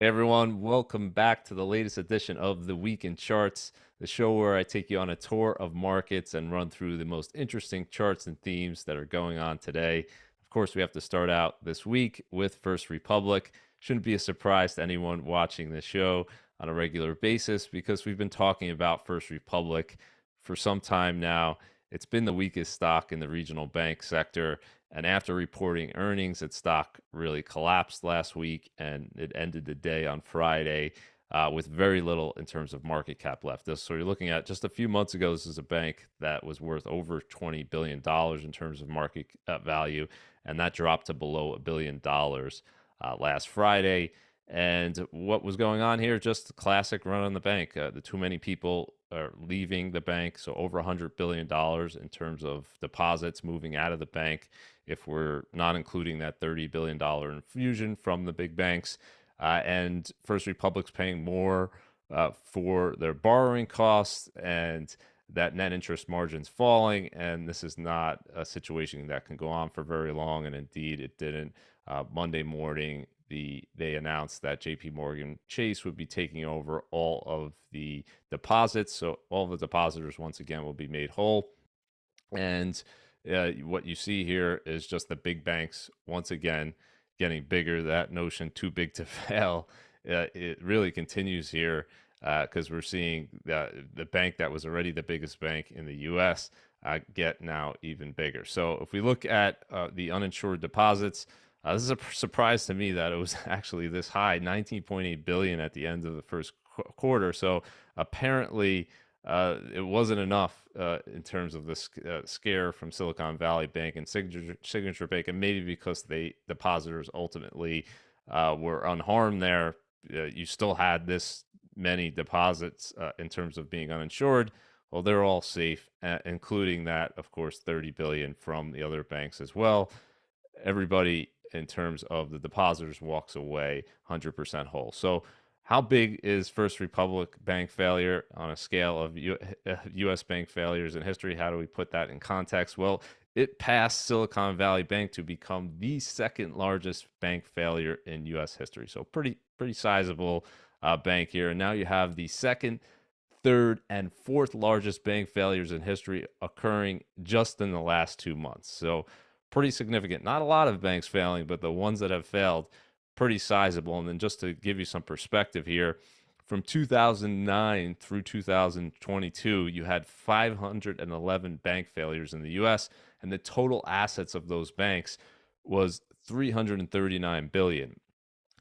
Hey everyone, welcome back to the latest edition of the Week in Charts, the show where I take you on a tour of markets and run through the most interesting charts and themes that are going on today. Of course, we have to start out this week with First Republic. Shouldn't be a surprise to anyone watching this show on a regular basis because we've been talking about First Republic for some time now. It's been the weakest stock in the regional bank sector. And after reporting earnings, its stock really collapsed last week, and it ended the day on Friday with very little in terms of market cap left. So you're looking at just a few months ago, this is a bank that was worth over $20 billion in terms of market value, and that dropped to below $1 billion last Friday. And what was going on here? Just a classic run on the bank. The too many people are leaving the bank, so over $100 billion in terms of deposits moving out of the bank if we're not including that $30 billion infusion from the big banks. And First Republic's paying more for their borrowing costs, and that net interest margin's falling. And this is not a situation that can go on for very long. And indeed, it didn't. Monday morning, they announced that JP Morgan Chase would be taking over all of the deposits. So all the depositors once again will be made whole. And what you see here is just the big banks once again getting bigger. That notion too big to fail, it really continues here because we're seeing the bank that was already the biggest bank in the U.S. Get now even bigger. So if we look at the uninsured deposits, this is a surprise to me that it was actually this high, 19.8 billion at the end of the first quarter. So apparently it wasn't enough in terms of this scare from Silicon Valley Bank and Signature Bank, and maybe because the depositors ultimately were unharmed there, you still had this many deposits in terms of being uninsured. Well, they're all safe, including that, of course, 30 billion from the other banks as well. Everybody in terms of the depositors walks away 100% whole. So how big is First Republic bank failure on a scale of U.S. bank failures in history? How do we put that in context? Well, it passed Silicon Valley Bank to become the second largest bank failure in U.S. history. So pretty sizable bank here. And now you have the second, third, and fourth largest bank failures in history occurring just in the last 2 months. So pretty significant. Not a lot of banks failing, but the ones that have failed, pretty sizable. And then just to give you some perspective here, from 2009 through 2022, you had 511 bank failures in the US, and the total assets of those banks was 339 billion.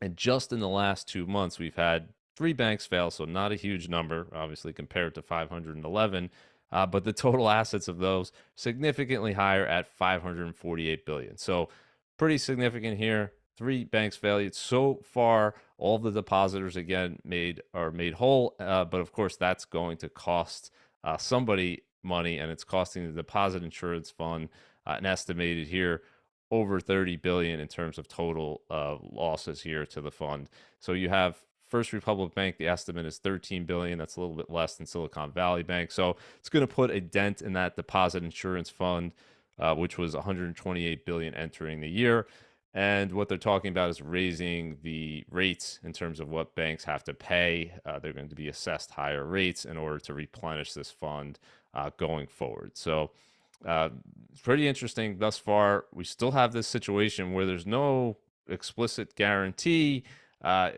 And just in the last 2 months, we've had three banks fail, so not a huge number, obviously, compared to 511. But the total assets of those significantly higher at 548 billion. So pretty significant here. Three banks failed so far. All the depositors again are made whole, but of course that's going to cost somebody money, and it's costing the deposit insurance fund an estimated here over 30 billion in terms of total losses here to the fund. So you have First Republic Bank, the estimate is 13 billion. That's a little bit less than Silicon Valley Bank. So it's going to put a dent in that deposit insurance fund, which was 128 billion entering the year. And what they're talking about is raising the rates in terms of what banks have to pay. They're going to be assessed higher rates in order to replenish this fund going forward. So it's pretty interesting thus far. We still have this situation where there's no explicit guarantee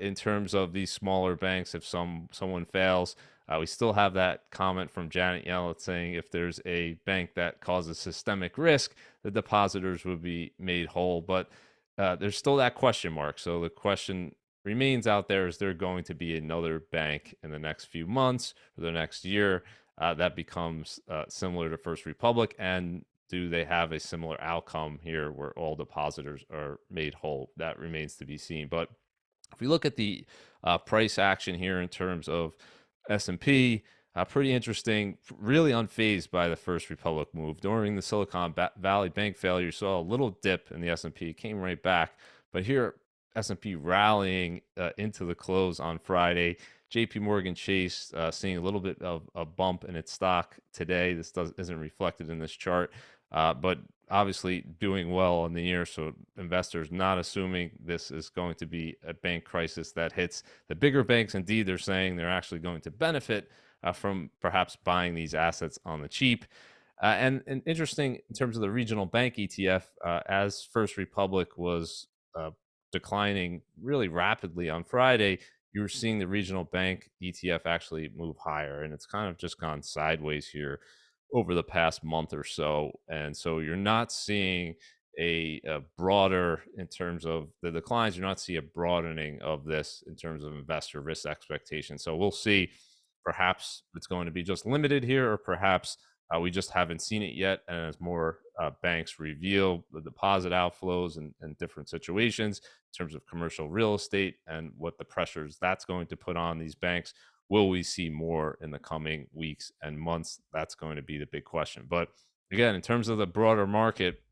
in terms of these smaller banks. If someone fails, we still have that comment from Janet Yellen saying if there's a bank that causes systemic risk, the depositors would be made whole. But there's still that question mark. So the question remains out there: is there going to be another bank in the next few months or the next year that becomes similar to First Republic? And do they have a similar outcome here where all depositors are made whole? That remains to be seen. But if we look at the price action here in terms of S&P, pretty interesting, really unfazed by the First Republic move. During the Silicon Valley Bank failure, you saw a little dip in the S&P, came right back. But here, S&P rallying into the close on Friday. JP Morgan Chase seeing a little bit of a bump in its stock today. This isn't reflected in this chart. but obviously doing well in the year. So investors not assuming this is going to be a bank crisis that hits the bigger banks. Indeed, they're saying they're actually going to benefit from perhaps buying these assets on the cheap. And interesting in terms of the regional bank ETF, as First Republic was uh, declining really rapidly on Friday, you were seeing the regional bank ETF actually move higher, and it's kind of just gone sideways here over the past month or so. And so you're not seeing a broader in terms of the declines. You're not seeing a broadening of this in terms of investor risk expectations. So we'll see. Perhaps it's going to be just limited here, or perhaps we just haven't seen it yet. And as more banks reveal the deposit outflows and different situations in terms of commercial real estate and what the pressures that's going to put on these banks, will we see more in the coming weeks and months? That's going to be the big question. But again, in terms of the broader market,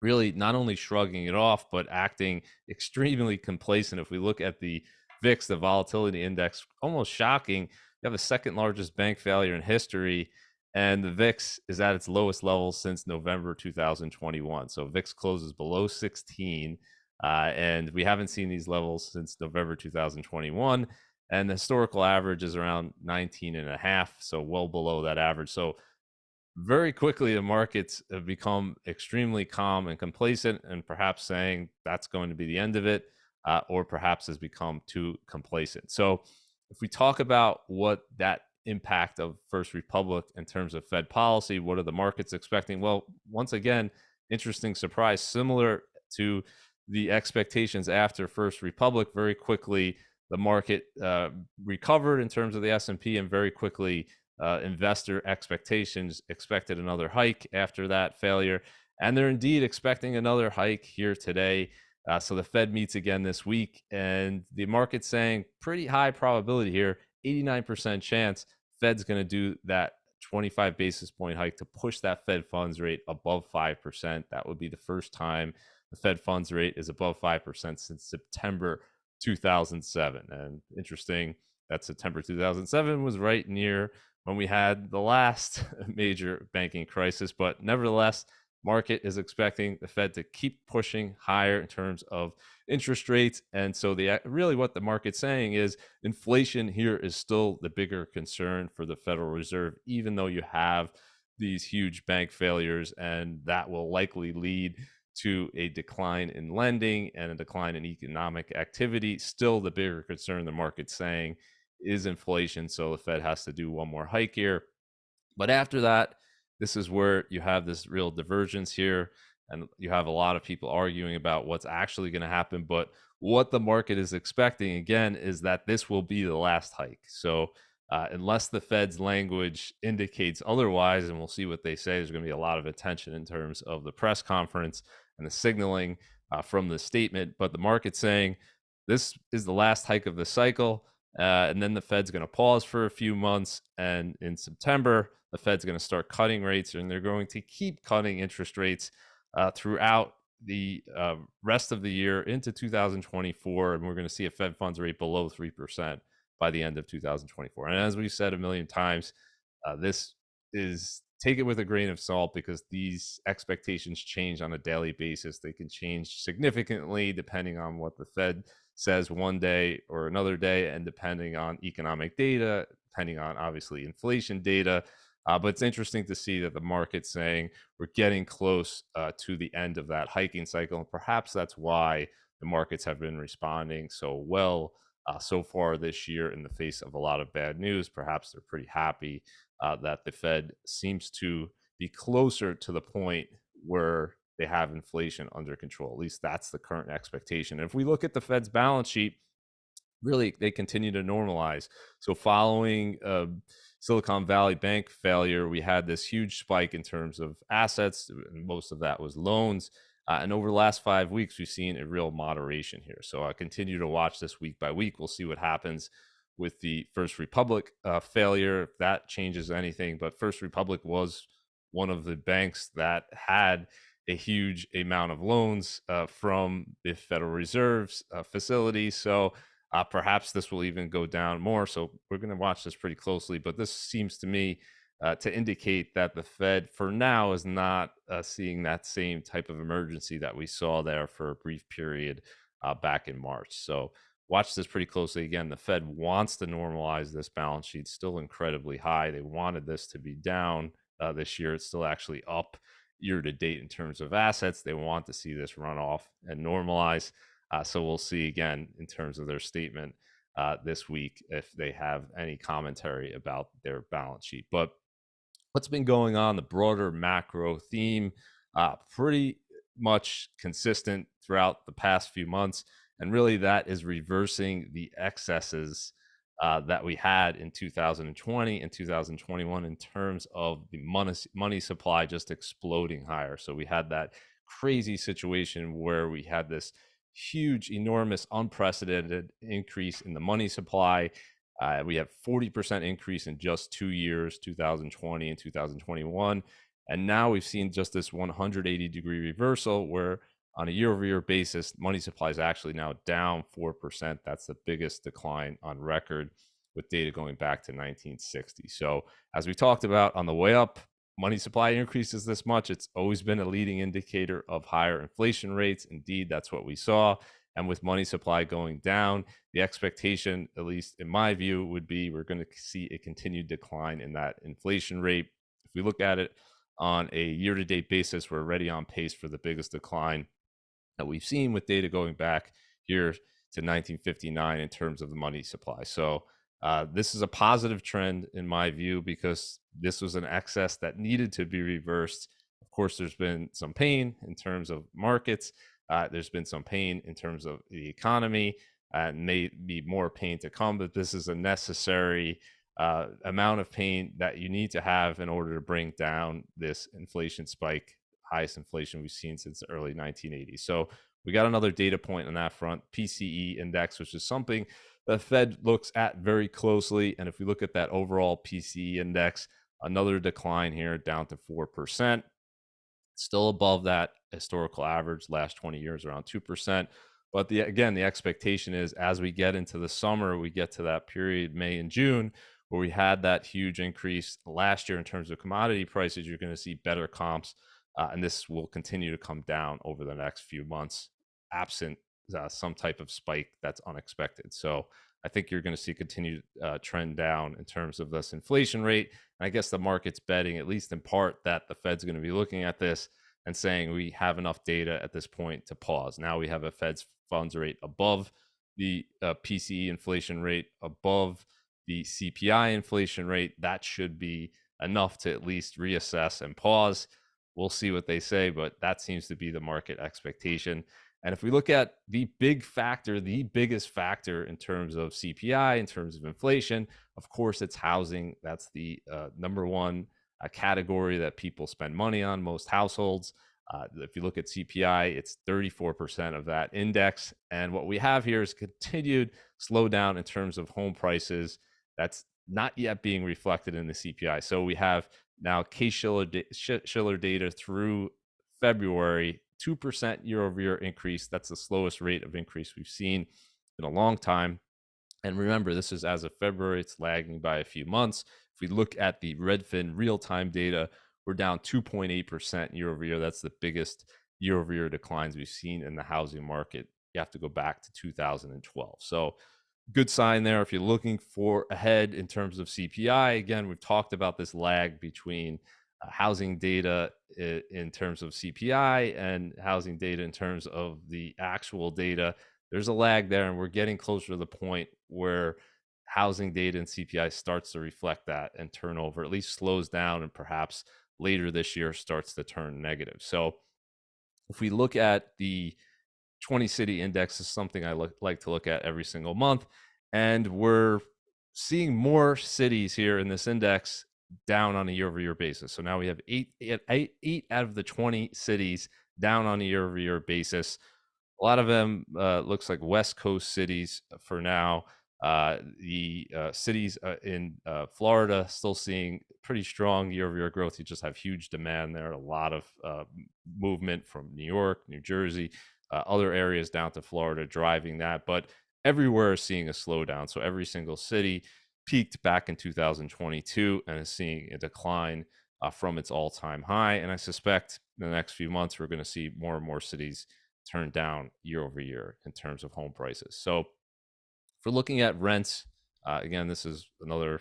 really not only shrugging it off, but acting extremely complacent. If we look at the VIX, the volatility index, almost shocking. You have the second largest bank failure in history, and the VIX is at its lowest level since November 2021. So VIX closes below 16, and we haven't seen these levels since November 2021. And the historical average is around 19 and a half, so well below that average. So very quickly the markets have become extremely calm and complacent, and perhaps saying that's going to be the end of it, or perhaps has become too complacent. So if we talk about what that impact of First Republic in terms of Fed policy, what are the markets expecting? Well, once again, interesting surprise, similar to the expectations after First Republic. Very quickly the market recovered in terms of the S&P, and very quickly investor expectations expected another hike after that failure. And they're indeed expecting another hike here today. So the Fed meets again this week, and the market's saying pretty high probability here, 89% chance Fed's going to do that 25 basis point hike to push that Fed funds rate above 5%. That would be the first time the Fed funds rate is above 5% since September 2007. And interesting that September 2007 was right near when we had the last major banking crisis. But nevertheless, market is expecting the Fed to keep pushing higher in terms of interest rates. And so the really what the market's saying is inflation here is still the bigger concern for the Federal Reserve, even though you have these huge bank failures, and that will likely lead to a decline in lending and a decline in economic activity. Still, the bigger concern the market's saying is inflation. So the Fed has to do one more hike here. But after that, this is where you have this real divergence here. And you have a lot of people arguing about what's actually going to happen. But what the market is expecting, again, is that this will be the last hike. So unless the Fed's language indicates otherwise, and we'll see what they say, there's going to be a lot of attention in terms of the press conference and the signaling from the statement. But the market's saying this is the last hike of the cycle. And then the Fed's going to pause for a few months. And in September, the Fed's going to start cutting rates, and they're going to keep cutting interest rates throughout the rest of the year into 2024. And we're going to see a Fed funds rate below 3% by the end of 2024. And as we've said a million times, this is take it with a grain of salt, because these expectations change on a daily basis. They can change significantly depending on what the Fed says one day or another day, and depending on economic data, depending on obviously inflation data. But it's interesting to see that the market's saying we're getting close to the end of that hiking cycle. And perhaps that's why the markets have been responding so well so far this year in the face of a lot of bad news. Perhaps they're pretty happy that the Fed seems to be closer to the point where they have inflation under control. At least that's the current expectation. And if we look at the Fed's balance sheet, really they continue to normalize. So following Silicon Valley Bank failure, we had this huge spike in terms of assets. Most of that was loans. And over the last 5 weeks, we've seen a real moderation here. So I continue to watch this week by week. We'll see what happens with the First Republic failure, if that changes anything. But First Republic was one of the banks that had a huge amount of loans from the Federal Reserve's facility. So perhaps this will even go down more. So we're going to watch this pretty closely. But this seems to me to indicate that the Fed, for now, is not seeing that same type of emergency that we saw there for a brief period back in March. So watch this pretty closely. Again, the Fed wants to normalize this balance sheet, still incredibly high. They wanted this to be down this year. It's still actually up year to date in terms of assets. They want to see this run off and normalize. So we'll see again in terms of their statement this week if they have any commentary about their balance sheet. But what's been going on, the broader macro theme, pretty much consistent throughout the past few months. And really, that is reversing the excesses that we had in 2020 and 2021 in terms of the money supply just exploding higher. So we had that crazy situation where we had this huge, enormous, unprecedented increase in the money supply. We have 40% increase in just 2 years, 2020 and 2021. And now we've seen just this 180-degree reversal where on a year-over-year basis, money supply is actually now down 4%. That's the biggest decline on record with data going back to 1960. So as we talked about on the way up, money supply increases this much. It's always been a leading indicator of higher inflation rates. Indeed, that's what we saw. And with money supply going down, the expectation, at least in my view, would be we're going to see a continued decline in that inflation rate. If we look at it on a year-to-date basis, we're already on pace for the biggest decline that we've seen with data going back here to 1959 in terms of the money supply. So this is a positive trend in my view because this was an excess that needed to be reversed. Of course, there's been some pain in terms of markets. There's been some pain in terms of the economy, and may be more pain to come, but this is a necessary amount of pain that you need to have in order to bring down this inflation spike, highest inflation we've seen since the early 1980s. So we got another data point on that front, PCE index, which is something the Fed looks at very closely. And if we look at that overall PCE index, another decline here down to 4%. Still above that historical average last 20 years, around 2%. But again, the expectation is as we get into the summer, we get to that period, May and June, where we had that huge increase last year in terms of commodity prices. You're going to see better comps, and this will continue to come down over the next few months, absent some type of spike that's unexpected. So I think you're going to see continued trend down in terms of this inflation rate. And I guess the market's betting, at least in part, that the Fed's going to be looking at this and saying we have enough data at this point to pause. Now we have a Fed's funds rate above the PCE inflation rate, above the CPI inflation rate. That should be enough to at least reassess and pause. We'll see what they say, but that seems to be the market expectation. And if we look at the big factor, the biggest factor in terms of CPI, in terms of inflation, of course, it's housing. That's the number one category that people spend money on, most households. If you look at CPI, it's 34% of that index. And what we have here is continued slowdown in terms of home prices. That's not yet being reflected in the CPI. So we have now Case-Shiller data through February, 2% year-over-year increase. That's the slowest rate of increase we've seen in a long time. And remember, this is as of February. It's lagging by a few months. If we look at the Redfin real-time data, we're down 2.8% year-over-year. That's the biggest year-over-year declines we've seen in the housing market. You have to go back to 2012. So good sign there. If you're looking for ahead in terms of CPI, again, we've talked about this lag between housing data in terms of CPI and housing data in terms of the actual data. There's a lag there, and we're getting closer to the point where housing data and CPI starts to reflect that, and turnover at least slows down, and perhaps later this year starts to turn negative. So if we look at the 20 city index, is something I like to look at every single month, and we're seeing more cities here in this index down on a year-over-year basis. So now we have eight out of the 20 cities down on a year-over-year basis. A lot of them looks like West Coast cities for now. The cities in Florida still seeing pretty strong year-over-year growth. You just have huge demand there. A lot of movement from New York, New Jersey, other areas down to Florida driving that. But everywhere is seeing a slowdown. So every single city peaked back in 2022 and is seeing a decline from its all-time high. And I suspect in the next few months we're going to see more and more cities turn down year over year in terms of home prices. So if we're looking at rents, again, this is another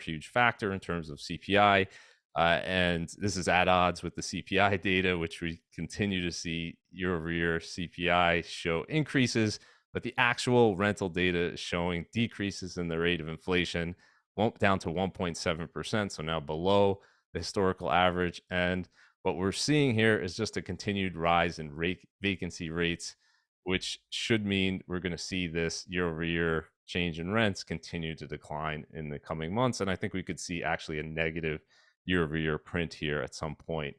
huge factor in terms of CPI, and this is at odds with the CPI data, which we continue to see year over year CPI show increases, but the actual rental data is showing decreases in the rate of inflation, went down to 1.7%, so now below the historical average. And what we're seeing here is just a continued rise in vacancy rates, which should mean we're going to see this year over year change in rents continue to decline in the coming months. And I think we could see actually a negative year over year print here at some point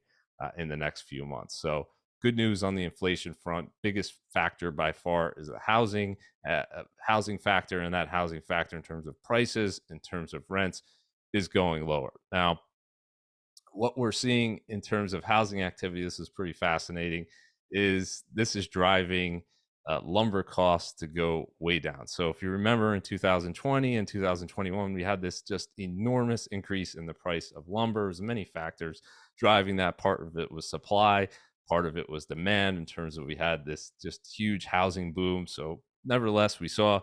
in the next few months. So, good news on the inflation front. Biggest factor by far is the housing factor, and that housing factor in terms of prices, in terms of rents, is going lower. Now, what we're seeing in terms of housing activity, this is pretty fascinating, is this is driving lumber costs to go way down. So if you remember in 2020 and 2021, we had this just enormous increase in the price of lumber. There's many factors driving that. Part of it was supply, part of it was demand in terms of we had this just huge housing boom. So nevertheless, we saw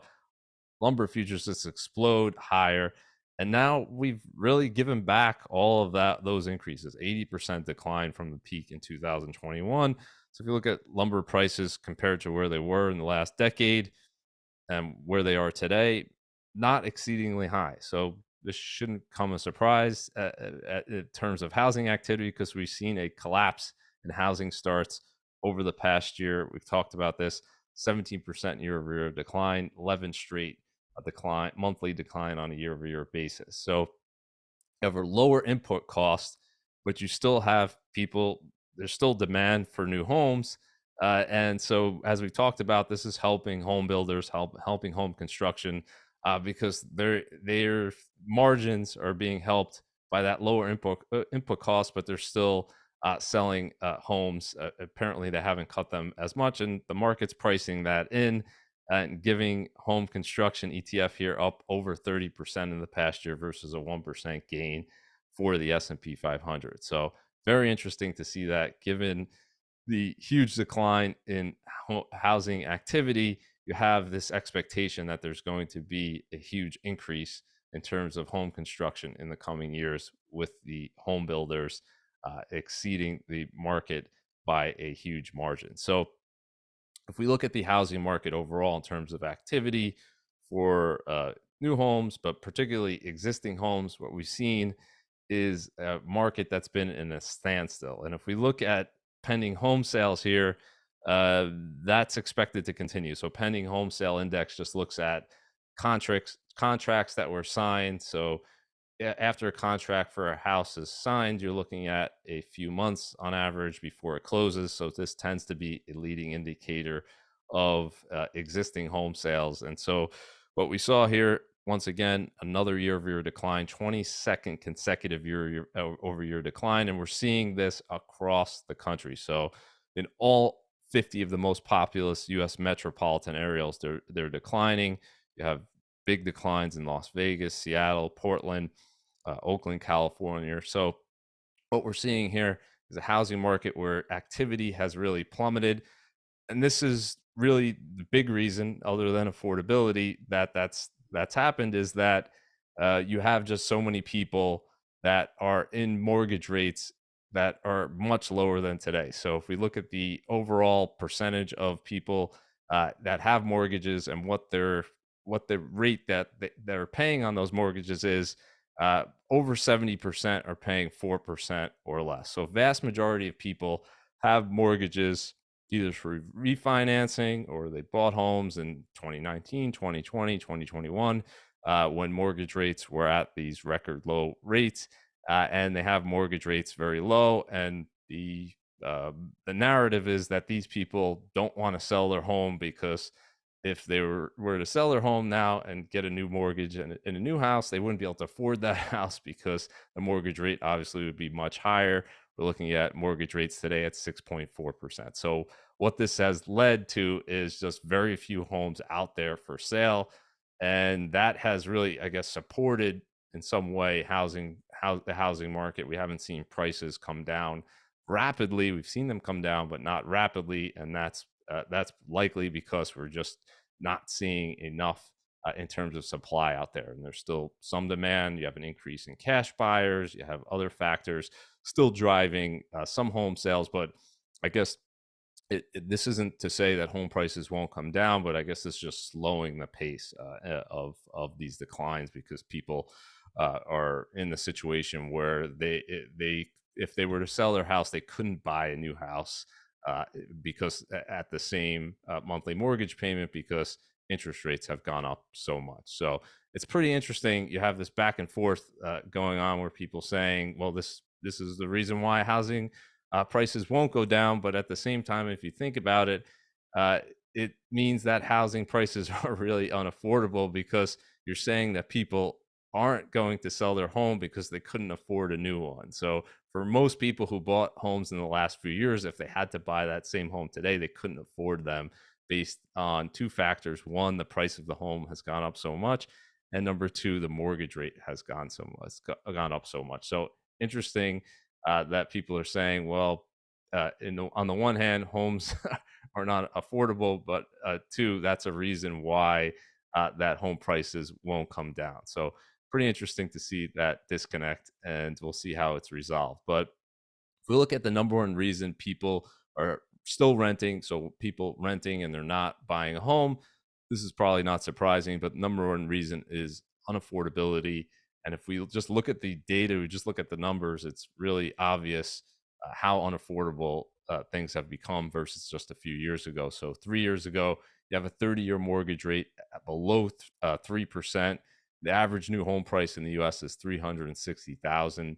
lumber futures just explode higher. And now we've really given back all of those increases, 80% decline from the peak in 2021. So if you look at lumber prices compared to where they were in the last decade and where they are today, not exceedingly high. So this shouldn't come as a surprise in terms of housing activity, because we've seen a collapse in housing starts over the past year. We've talked about this 17% year over year decline, 11 straight decline, monthly decline on a year over year basis. So you have a lower input cost, but you still have people, there's still demand for new homes. And so, as we talked about, this is helping home builders, helping home construction, because their margins are being helped by that lower input cost, but they're still selling homes. Apparently, they haven't cut them as much, and the market's pricing that in and giving home construction ETF here up over 30% in the past year versus a 1% gain for the S&P 500. So very interesting to see that, given the huge decline in housing activity, you have this expectation that there's going to be a huge increase in terms of home construction in the coming years, with the home builders exceeding the market by a huge margin. So if we look at the housing market overall in terms of activity for new homes, but particularly existing homes, what we've seen is a market that's been in a standstill. And if we look at pending home sales here, that's expected to continue. So pending home sale index just looks at contracts that were signed. So after a contract for a house is signed, you're looking at a few months on average before it closes. So this tends to be a leading indicator of existing home sales. And so what we saw here, once again, another year over year decline, 22nd consecutive year over year decline. And we're seeing this across the country. So in all 50 of the most populous US metropolitan areas, they're declining. You have big declines in Las Vegas, Seattle, Portland, Oakland, California. So what we're seeing here is a housing market where activity has really plummeted. And this is really the big reason, other than affordability, that's happened, is that you have just so many people that are in mortgage rates that are much lower than today. So if we look at the overall percentage of people that have mortgages and what the rate that they're paying on those mortgages is, over 70% are paying 4% or less. So vast majority of people have mortgages either for refinancing, or they bought homes in 2019, 2020, 2021, when mortgage rates were at these record low rates, and they have mortgage rates very low. And the narrative is that these people don't want to sell their home, because if they were to sell their home now and get a new mortgage in a new house, they wouldn't be able to afford that house, because the mortgage rate obviously would be much higher. We're looking at mortgage rates today at 6.4%. So what this has led to is just very few homes out there for sale. and that has really, I guess, supported in some way the housing market. We haven't seen prices come down rapidly. We've seen them come down, but not rapidly, and that's likely because we're just not seeing enough in terms of supply out there. And there's still some demand. You have an increase in cash buyers. You have other factors still driving some home sales, but I guess this isn't to say that home prices won't come down, but I guess it's just slowing the pace of these declines because people are in the situation where they if they were to sell their house, they couldn't buy a new house because at the same monthly mortgage payment because interest rates have gone up so much. So it's pretty interesting. You have this back and forth going on where people saying, "Well, this is the reason why housing." Prices won't go down. But at the same time, if you think about it, uh, it means that housing prices are really unaffordable because you're saying that people aren't going to sell their home because they couldn't afford a new one. So for most people who bought homes in the last few years, if they had to buy that same home today, they couldn't afford them based on two factors. One, the price of the home has gone up so much. And number two, the mortgage rate has gone up so much. So interesting that people are saying, well, on the one hand, homes are not affordable, but two, that's a reason why that home prices won't come down. So pretty interesting to see that disconnect, and we'll see how it's resolved. But if we look at the number one reason people are still renting, so people renting and they're not buying a home, this is probably not surprising, but number one reason is unaffordability. And if we just look at the data, we just look at the numbers, it's really obvious how unaffordable things have become versus just a few years ago. So 3 years ago, you have a 30-year mortgage rate at below 3%. The average new home price in the U.S. is $360,000.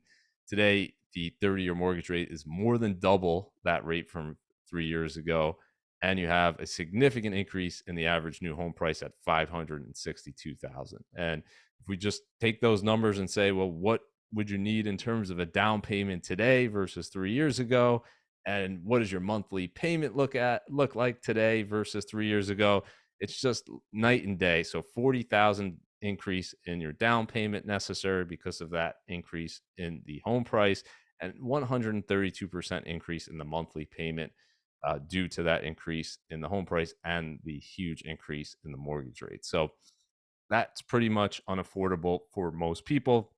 Today, the 30-year mortgage rate is more than double that rate from 3 years ago, and you have a significant increase in the average new home price at 562,000. And if we just take those numbers and say, well, what would you need in terms of a down payment today versus 3 years ago? And what does your monthly payment look like today versus 3 years ago? It's just night and day. So 40,000 increase in your down payment necessary because of that increase in the home price, and 132% increase in the monthly payment due to that increase in the home price and the huge increase in the mortgage rate. So that's pretty much unaffordable for most people.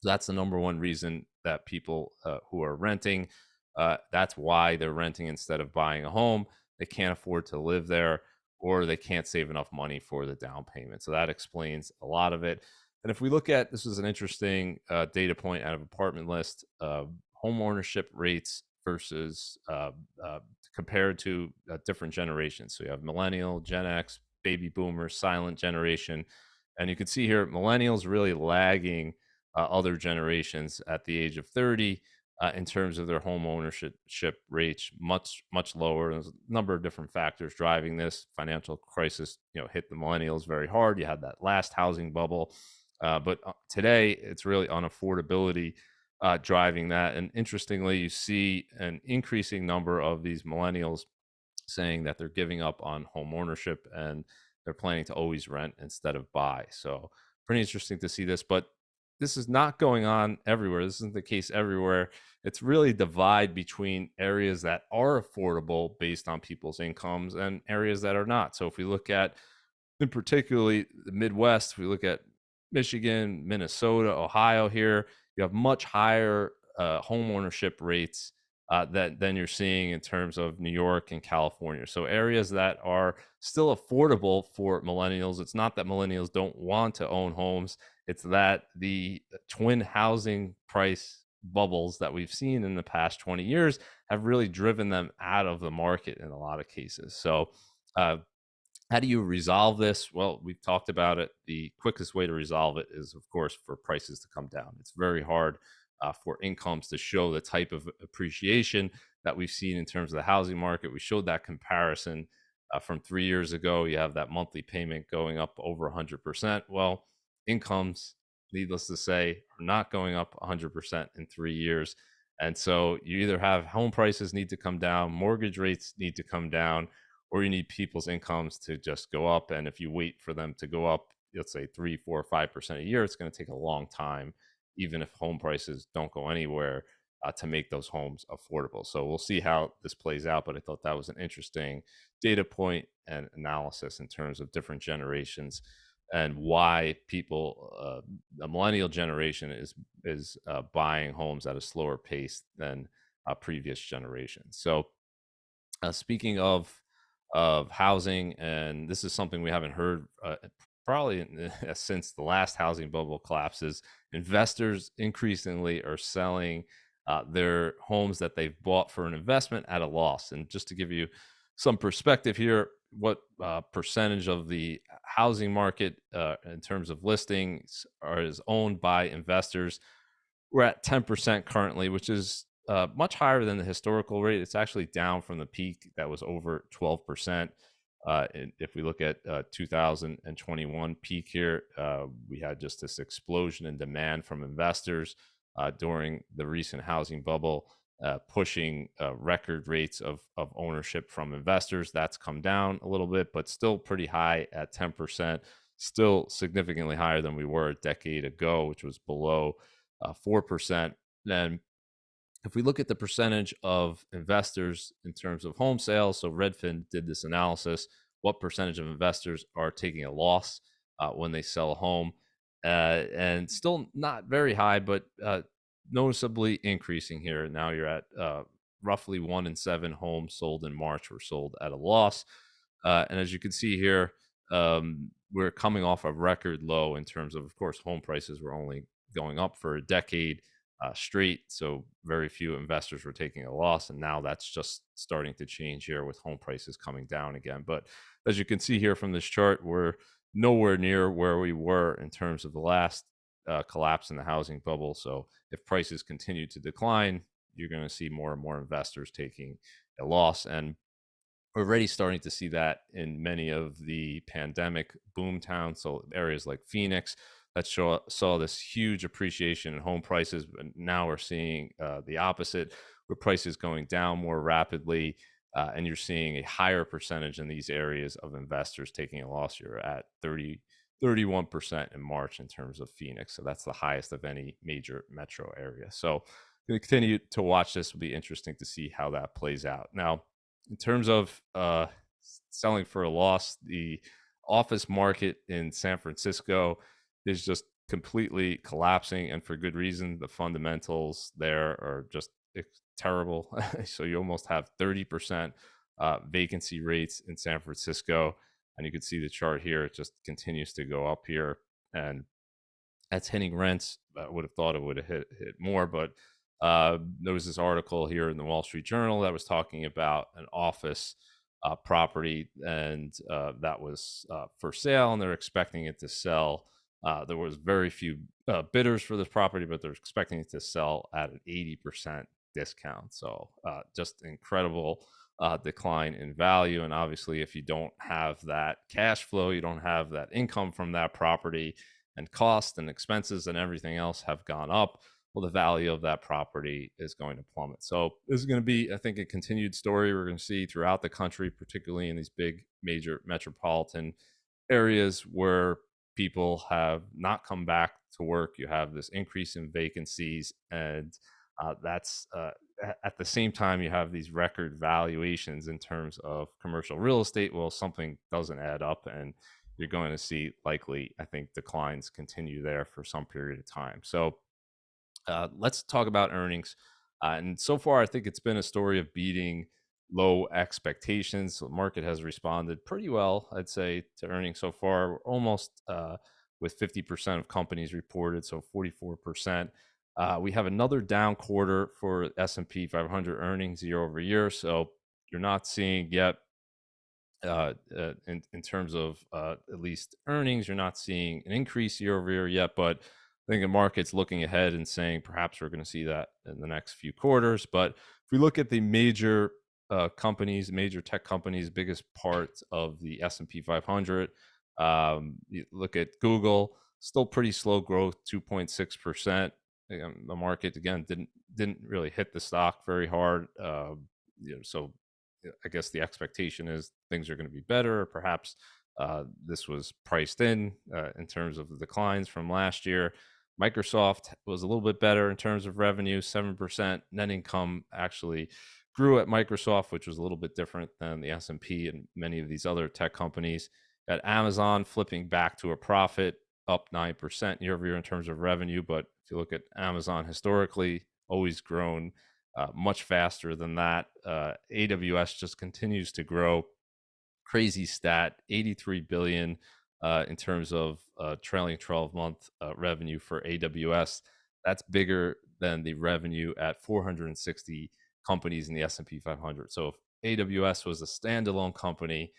That's the number one reason that people who are renting, that's why they're renting instead of buying a home. They can't afford to live there, or they can't save enough money for the down payment. So that explains a lot of it. And if we look at, this is an interesting data point out of Apartment List, home ownership rates versus compared to different generations. So you have millennial, Gen X, baby boomers, silent generation. And you can see here, millennials really lagging other generations at the age of 30 in terms of their home ownership rates, much lower. There's a number of different factors driving this. Financial crisis, hit the millennials very hard. You had that last housing bubble, but today it's really unaffordability driving that. And interestingly, you see an increasing number of these millennials saying that they're giving up on home ownership and they're planning to always rent instead of buy. So pretty interesting to see this, but this is not going on everywhere. This isn't the case everywhere. It's really divide between areas that are affordable based on people's incomes and areas that are not. So if we look at, in particularly the Midwest, if we look at Michigan, Minnesota, Ohio here, you have much higher home ownership rates than you're seeing in terms of New York and California. So areas that are still affordable for millennials. It's not that millennials don't want to own homes. It's that the twin housing price bubbles that we've seen in the past 20 years have really driven them out of the market in a lot of cases. So how do you resolve this? Well, we've talked about it. The quickest way to resolve it is, of course, for prices to come down. It's very hard for incomes to show the type of appreciation that we've seen in terms of the housing market. We showed that comparison from 3 years ago. You have that monthly payment going up over 100%. Well, incomes, needless to say, are not going up 100% in 3 years. And so you either have home prices need to come down, mortgage rates need to come down, or you need people's incomes to just go up. And if you wait for them to go up, let's say 3, 4, 5% a year, it's going to take a long time, even if home prices don't go anywhere, to make those homes affordable. So we'll see how this plays out. But I thought that was an interesting data point and analysis in terms of different generations and why people, the millennial generation, is buying homes at a slower pace than previous generations. So speaking of housing, and this is something we haven't heard probably since the last housing bubble collapses, investors increasingly are selling their homes that they've bought for an investment at a loss. And just to give you some perspective here, what percentage of the housing market in terms of listings is owned by investors? We're at 10% currently, which is much higher than the historical rate. It's actually down from the peak that was over 12%. If we look at 2021 peak here, we had just this explosion in demand from investors during the recent housing bubble, pushing record rates of ownership from investors. That's come down a little bit, but still pretty high at 10%, still significantly higher than we were a decade ago, which was below 4%. Then if we look at the percentage of investors in terms of home sales, so Redfin did this analysis, what percentage of investors are taking a loss when they sell a home? And still not very high, but noticeably increasing here. Now you're at roughly 1 in 7 homes sold in March were sold at a loss. And as you can see here, we're coming off a record low in terms of course, home prices were only going up for a decade straight. So very few investors were taking a loss. And now that's just starting to change here with home prices coming down again. But as you can see here from this chart, we're nowhere near where we were in terms of the last collapse in the housing bubble. So if prices continue to decline, you're going to see more and more investors taking a loss. And we're already starting to see that in many of the pandemic boom towns. So areas like Phoenix that saw this huge appreciation in home prices, but now we're seeing the opposite, where prices going down more rapidly, and you're seeing a higher percentage in these areas of investors taking a loss. You're at 31% in March in terms of Phoenix. So that's the highest of any major metro area. So going to continue to watch this. Will be interesting to see how that plays out. Now, in terms of selling for a loss, the office market in San Francisco is just completely collapsing, and for good reason. The fundamentals there are just terrible. So you almost have 30% vacancy rates in San Francisco, and you can see the chart here. It just continues to go up here, and that's hitting rents. I would have thought it would have hit more, but there was this article here in the Wall Street Journal that was talking about an office property, and that was for sale, and they're expecting it to sell. There was very few bidders for this property, but they're expecting it to sell at an 80% discount. So just incredible decline in value. And obviously, if you don't have that cash flow, you don't have that income from that property, and cost and expenses and everything else have gone up, well, the value of that property is going to plummet. So this is going to be, I think, a continued story we're going to see throughout the country, particularly in these big major metropolitan areas where people have not come back to work. You have this increase in vacancies, and that's at the same time you have these record valuations in terms of commercial real estate. Well, something doesn't add up, and you're going to see likely, I think, declines continue there for some period of time. So let's talk about earnings. And so far, I think it's been a story of beating low expectations. So the market has responded pretty well, I'd say, to earnings so far. We're almost with 50% of companies reported, so 44%. We have another down quarter for S&P 500 earnings year over year. So you're not seeing yet, in terms of at least earnings, you're not seeing an increase year over year yet, but I think the market's looking ahead and saying perhaps we're going to see that in the next few quarters. But if we look at the major companies, major tech companies, biggest parts of the S&P 500, you look at Google, still pretty slow growth, 2.6%. The market again didn't really hit the stock very hard. So I guess the expectation is things are going to be better, or perhaps This was priced in terms of the declines from last year. Microsoft was a little bit better in terms of revenue, 7%. Net income actually grew at Microsoft, which was a little bit different than the S&P and many of these other tech companies. At Amazon flipping back to a profit, up 9% year over year in terms of revenue. But if you look at Amazon historically, always grown much faster than that. AWS just continues to grow. Crazy stat, 83 billion in terms of trailing 12-month revenue for AWS. That's bigger than the revenue at 460 companies in the S&P 500. So if AWS was a standalone company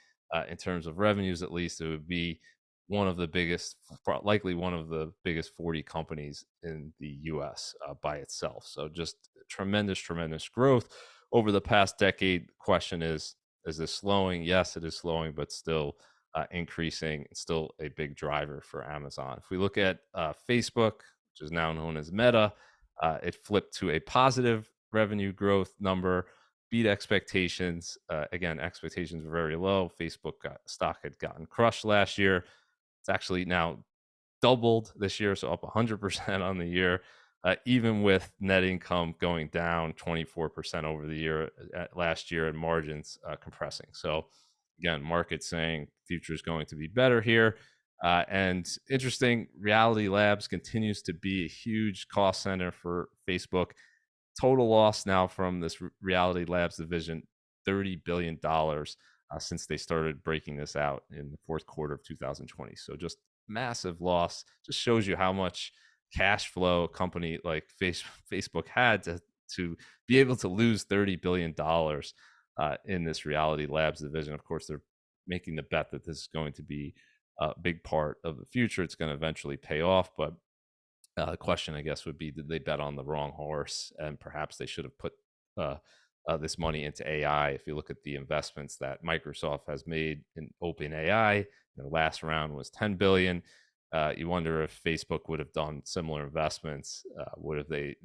in terms of revenues, at least it would be one of the biggest, likely one of the biggest 40 companies in the US by itself. So just tremendous, tremendous growth over the past decade. The question is this slowing? Yes, it is slowing, but still increasing. It's still a big driver for Amazon. If we look at Facebook, which is now known as Meta, it flipped to a positive revenue growth number, beat expectations. Again, expectations were very low. Facebook stock had gotten crushed last year. It's actually now doubled this year, so up 100% on the year, even with net income going down 24% over the year last year and margins compressing. So again, market saying future is going to be better here. And interesting, Reality Labs continues to be a huge cost center for Facebook. Total loss now from this Reality Labs division, $30 billion since they started breaking this out in the fourth quarter of 2020. So just massive loss. Just shows you how much cash flow a company like Facebook had to be able to lose $30 billion in this Reality Labs division. Of course, they're making the bet that this is going to be a big part of the future. It's going to eventually pay off, but the question, I guess, would be, did they bet on the wrong horse? And perhaps they should have put this money into AI. If you look at the investments that Microsoft has made in OpenAI, their last round was 10 billion. You wonder if Facebook would have done similar investments. Would they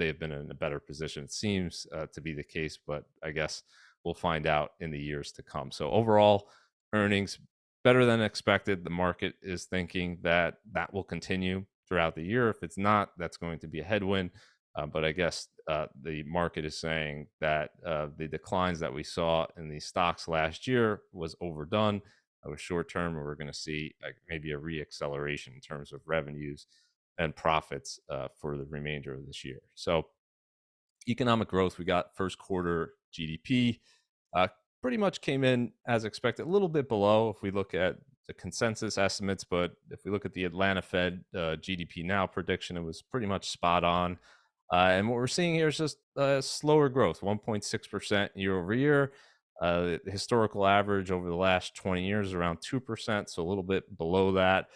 have been in a better position? It seems to be the case, but I guess we'll find out in the years to come. So overall, earnings better than expected. The market is thinking that that will continue throughout the year. If it's not, that's going to be a headwind. But I guess the market is saying that the declines that we saw in the stocks last year was overdone. It was short term, and we're going to see maybe a reacceleration in terms of revenues and profits for the remainder of this year. So economic growth, we got first quarter GDP pretty much came in as expected, a little bit below if we look at the consensus estimates. But if we look at the Atlanta Fed GDP Now prediction, it was pretty much spot on. And what we're seeing here is just slower growth, 1.6% year over year. The historical average over the last 20 years is around 2%, so a little bit below that.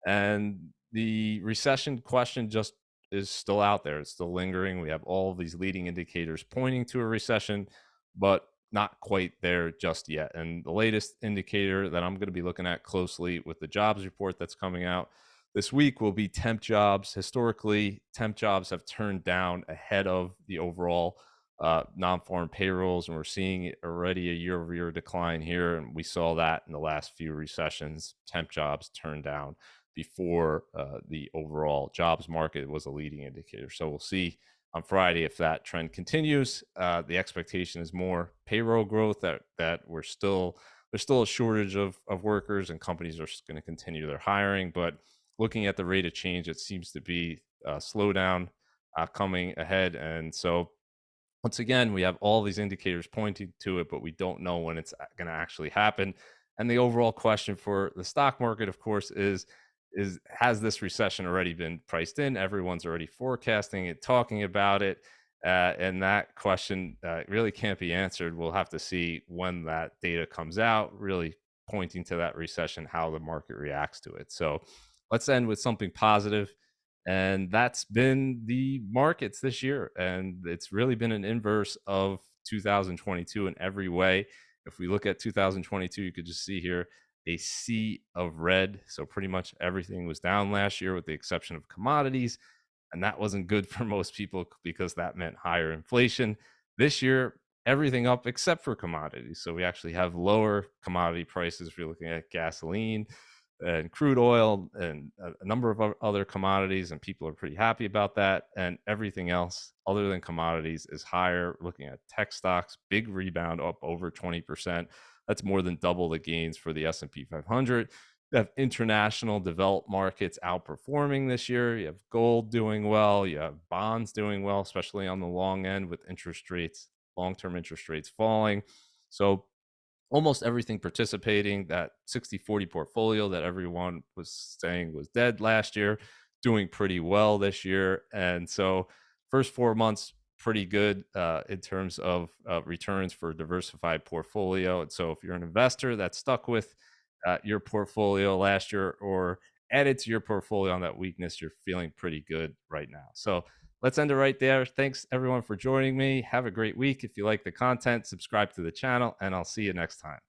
And the recession question just is still out there. It's still lingering. We have all of these leading indicators pointing to a recession, but not quite there just yet. And the latest indicator that I'm going to be looking at closely with the jobs report that's coming out this week will be temp jobs. Historically, temp jobs have turned down ahead of the overall non-farm payrolls, and we're seeing already a year-over-year decline here. And we saw that in the last few recessions. Temp jobs turned down before the overall jobs market was a leading indicator. So we'll see on Friday if that trend continues. The expectation is more payroll growth, that there's still a shortage of workers, and companies are going to continue their hiring. But looking at the rate of change, it seems to be a slowdown coming ahead. And so once again, we have all these indicators pointing to it, but we don't know when it's going to actually happen. And the overall question for the stock market, of course, is has this recession already been priced in? Everyone's already forecasting it, talking about it. And that question really can't be answered. We'll have to see when that data comes out, really pointing to that recession, how the market reacts to it. So let's end with something positive. And that's been the markets this year. And it's really been an inverse of 2022 in every way. If we look at 2022, you could just see here a sea of red. So pretty much everything was down last year with the exception of commodities. And that wasn't good for most people because that meant higher inflation. This year, everything up except for commodities. So we actually have lower commodity prices if you're looking at gasoline and crude oil and a number of other commodities, and people are pretty happy about that. And everything else other than commodities is higher. Looking at tech stocks, big rebound, up over 20%. That's more than double the gains for the S&P 500. You have international developed markets outperforming this year. You have gold doing well. You have bonds doing well, especially on the long end with interest rates, long-term interest rates falling. So almost everything participating. That 60-40 portfolio that everyone was saying was dead last year, doing pretty well this year. And so first 4 months, pretty good in terms of returns for a diversified portfolio. And so if you're an investor that stuck with your portfolio last year or added to your portfolio on that weakness, you're feeling pretty good right now. So let's end it right there. Thanks everyone for joining me. Have a great week. If you like the content, subscribe to the channel, and I'll see you next time.